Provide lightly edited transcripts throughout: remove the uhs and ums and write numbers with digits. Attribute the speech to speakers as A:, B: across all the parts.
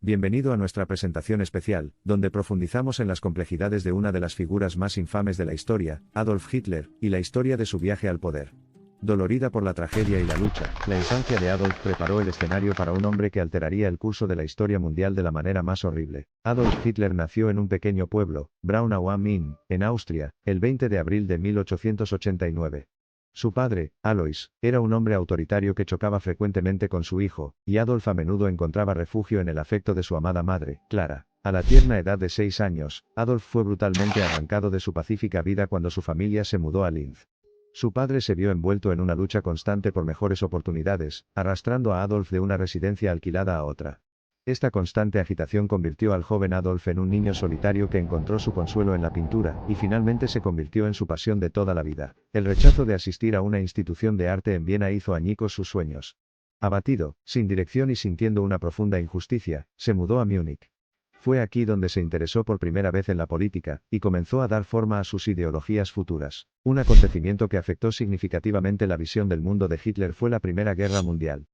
A: Bienvenido a nuestra presentación especial, donde profundizamos en las complejidades de una de las figuras más infames de la historia, Adolf Hitler, y la historia de su viaje al poder. Dolorida por la tragedia y la lucha, la infancia de Adolf preparó el escenario para un hombre que alteraría el curso de la historia mundial de la manera más horrible. Adolf Hitler nació en un pequeño pueblo, Braunau am Inn, en Austria, el 20 de abril de 1889. Su padre, Alois, era un hombre autoritario que chocaba frecuentemente con su hijo, y Adolf a menudo encontraba refugio en el afecto de su amada madre, Clara. A la tierna edad de 6 años, Adolf fue brutalmente arrancado de su pacífica vida cuando su familia se mudó a Linz. Su padre se vio envuelto en una lucha constante por mejores oportunidades, arrastrando a Adolf de una residencia alquilada a otra. Esta constante agitación convirtió al joven Adolf en un niño solitario que encontró su consuelo en la pintura, y finalmente se convirtió en su pasión de toda la vida. El rechazo de asistir a una institución de arte en Viena hizo añicos sus sueños. Abatido, sin dirección y sintiendo una profunda injusticia, se mudó a Múnich. Fue aquí donde se interesó por primera vez en la política, y comenzó a dar forma a sus ideologías futuras. Un acontecimiento que afectó significativamente la visión del mundo de Hitler fue la Primera Guerra Mundial.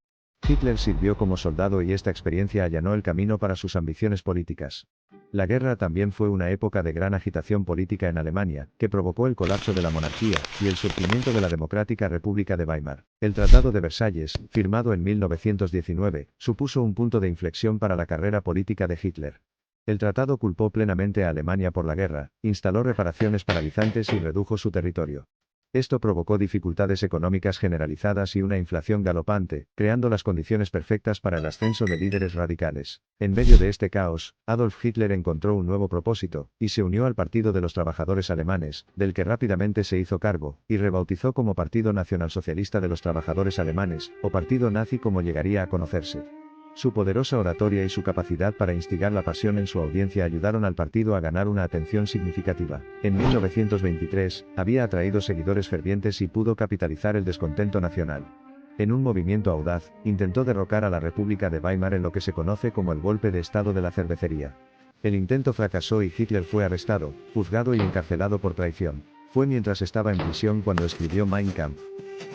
A: Hitler sirvió como soldado y esta experiencia allanó el camino para sus ambiciones políticas. La guerra también fue una época de gran agitación política en Alemania, que provocó el colapso de la monarquía y el surgimiento de la Democrática República de Weimar. El Tratado de Versalles, firmado en 1919, supuso un punto de inflexión para la carrera política de Hitler. El tratado culpó plenamente a Alemania por la guerra, instaló reparaciones paralizantes y redujo su territorio. Esto provocó dificultades económicas generalizadas y una inflación galopante, creando las condiciones perfectas para el ascenso de líderes radicales. En medio de este caos, Adolf Hitler encontró un nuevo propósito, y se unió al Partido de los Trabajadores Alemanes, del que rápidamente se hizo cargo, y rebautizó como Partido Nacionalsocialista de los Trabajadores Alemanes, o Partido Nazi como llegaría a conocerse. Su poderosa oratoria y su capacidad para instigar la pasión en su audiencia ayudaron al partido a ganar una atención significativa. En 1923, había atraído seguidores fervientes y pudo capitalizar el descontento nacional. En un movimiento audaz, intentó derrocar a la República de Weimar en lo que se conoce como el golpe de estado de la cervecería. El intento fracasó y Hitler fue arrestado, juzgado y encarcelado por traición. Fue mientras estaba en prisión cuando escribió Mein Kampf.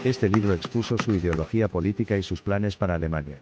A: Este libro expuso su ideología política y sus planes para Alemania.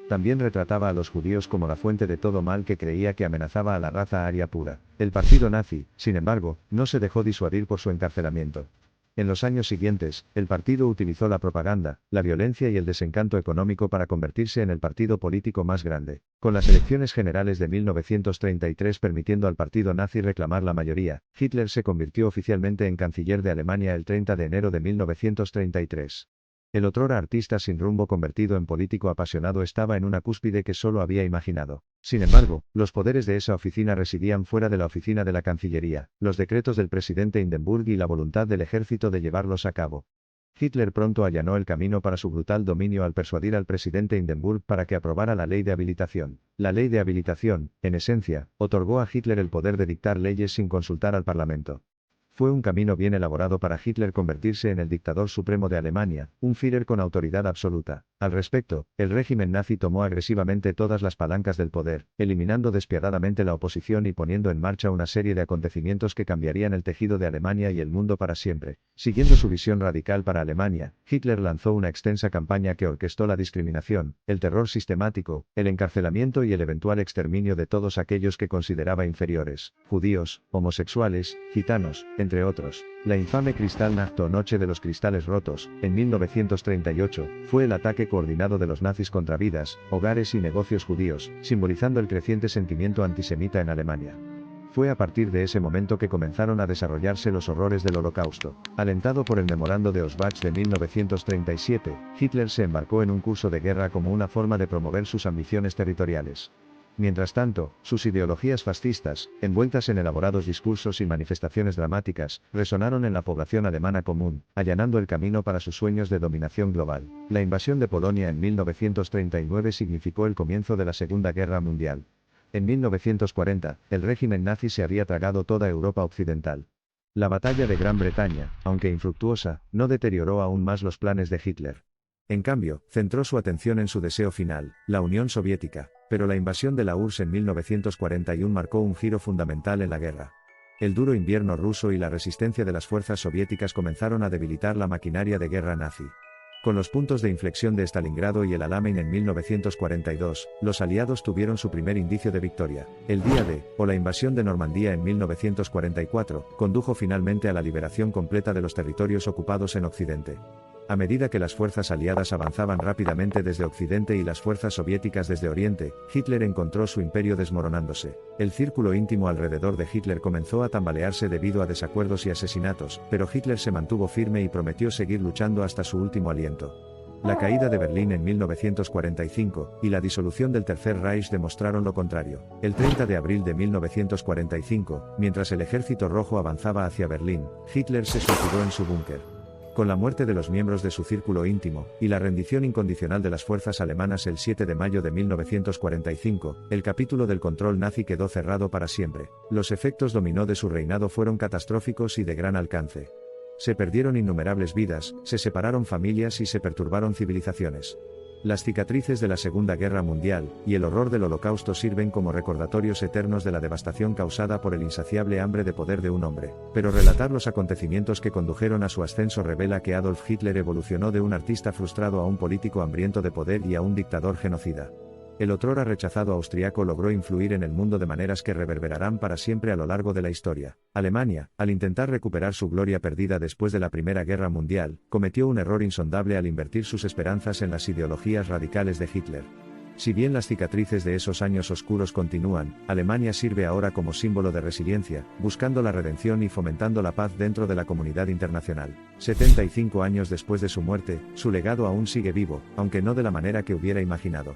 A: También retrataba a los judíos como la fuente de todo mal que creía que amenazaba a la raza aria pura. El partido nazi, sin embargo, no se dejó disuadir por su encarcelamiento. En los años siguientes, el partido utilizó la propaganda, la violencia y el desencanto económico para convertirse en el partido político más grande. Con las elecciones generales de 1933 permitiendo al partido nazi reclamar la mayoría, Hitler se convirtió oficialmente en canciller de Alemania el 30 de enero de 1933. El otrora artista sin rumbo convertido en político apasionado estaba en una cúspide que solo había imaginado. Sin embargo, los poderes de esa oficina residían fuera de la oficina de la Cancillería, los decretos del presidente Hindenburg y la voluntad del ejército de llevarlos a cabo. Hitler pronto allanó el camino para su brutal dominio al persuadir al presidente Hindenburg para que aprobara la ley de habilitación. La ley de habilitación, en esencia, otorgó a Hitler el poder de dictar leyes sin consultar al Parlamento. Fue un camino bien elaborado para Hitler convertirse en el dictador supremo de Alemania, un Führer con autoridad absoluta. Al respecto, el régimen nazi tomó agresivamente todas las palancas del poder, eliminando despiadadamente la oposición y poniendo en marcha una serie de acontecimientos que cambiarían el tejido de Alemania y el mundo para siempre. Siguiendo su visión radical para Alemania, Hitler lanzó una extensa campaña que orquestó la discriminación, el terror sistemático, el encarcelamiento y el eventual exterminio de todos aquellos que consideraba inferiores: judíos, homosexuales, gitanos, entre otros. La infame Kristallnacht o Noche de los Cristales Rotos, en 1938, fue el ataque coordinado de los nazis contra vidas, hogares y negocios judíos, simbolizando el creciente sentimiento antisemita en Alemania. Fue a partir de ese momento que comenzaron a desarrollarse los horrores del Holocausto. Alentado por el Memorando de Auschwitz de 1937, Hitler se embarcó en un curso de guerra como una forma de promover sus ambiciones territoriales. Mientras tanto, sus ideologías fascistas, envueltas en elaborados discursos y manifestaciones dramáticas, resonaron en la población alemana común, allanando el camino para sus sueños de dominación global. La invasión de Polonia en 1939 significó el comienzo de la Segunda Guerra Mundial. En 1940, el régimen nazi se había tragado toda Europa occidental. La batalla de Gran Bretaña, aunque infructuosa, no deterioró aún más los planes de Hitler. En cambio, centró su atención en su deseo final, la Unión Soviética, pero la invasión de la URSS en 1941 marcó un giro fundamental en la guerra. El duro invierno ruso y la resistencia de las fuerzas soviéticas comenzaron a debilitar la maquinaria de guerra nazi. Con los puntos de inflexión de Stalingrado y el Alamein en 1942, los aliados tuvieron su primer indicio de victoria. El Día D, o la invasión de Normandía en 1944, condujo finalmente a la liberación completa de los territorios ocupados en Occidente. A medida que las fuerzas aliadas avanzaban rápidamente desde Occidente y las fuerzas soviéticas desde Oriente, Hitler encontró su imperio desmoronándose. El círculo íntimo alrededor de Hitler comenzó a tambalearse debido a desacuerdos y asesinatos, pero Hitler se mantuvo firme y prometió seguir luchando hasta su último aliento. La caída de Berlín en 1945 y la disolución del Tercer Reich demostraron lo contrario. El 30 de abril de 1945, mientras el Ejército Rojo avanzaba hacia Berlín, Hitler se suicidó en su búnker. Con la muerte de los miembros de su círculo íntimo, y la rendición incondicional de las fuerzas alemanas el 7 de mayo de 1945, el capítulo del control nazi quedó cerrado para siempre. Los efectos dominó de su reinado fueron catastróficos y de gran alcance. Se perdieron innumerables vidas, se separaron familias y se perturbaron civilizaciones. Las cicatrices de la Segunda Guerra Mundial, y el horror del Holocausto sirven como recordatorios eternos de la devastación causada por el insaciable hambre de poder de un hombre. Pero relatar los acontecimientos que condujeron a su ascenso revela que Adolf Hitler evolucionó de un artista frustrado a un político hambriento de poder y a un dictador genocida. El otrora rechazado austriaco logró influir en el mundo de maneras que reverberarán para siempre a lo largo de la historia. Alemania, al intentar recuperar su gloria perdida después de la Primera Guerra Mundial, cometió un error insondable al invertir sus esperanzas en las ideologías radicales de Hitler. Si bien las cicatrices de esos años oscuros continúan, Alemania sirve ahora como símbolo de resiliencia, buscando la redención y fomentando la paz dentro de la comunidad internacional. 75 años después de su muerte, su legado aún sigue vivo, aunque no de la manera que hubiera imaginado.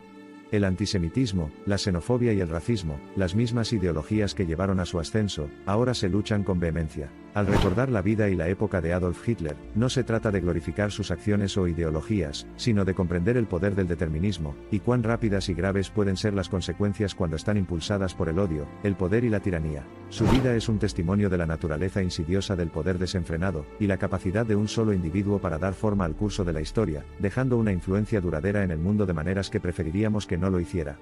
A: El antisemitismo, la xenofobia y el racismo, las mismas ideologías que llevaron a su ascenso, ahora se luchan con vehemencia. Al recordar la vida y la época de Adolf Hitler, no se trata de glorificar sus acciones o ideologías, sino de comprender el poder del determinismo, y cuán rápidas y graves pueden ser las consecuencias cuando están impulsadas por el odio, el poder y la tiranía. Su vida es un testimonio de la naturaleza insidiosa del poder desenfrenado, y la capacidad de un solo individuo para dar forma al curso de la historia, dejando una influencia duradera en el mundo de maneras que preferiríamos que no lo hiciera.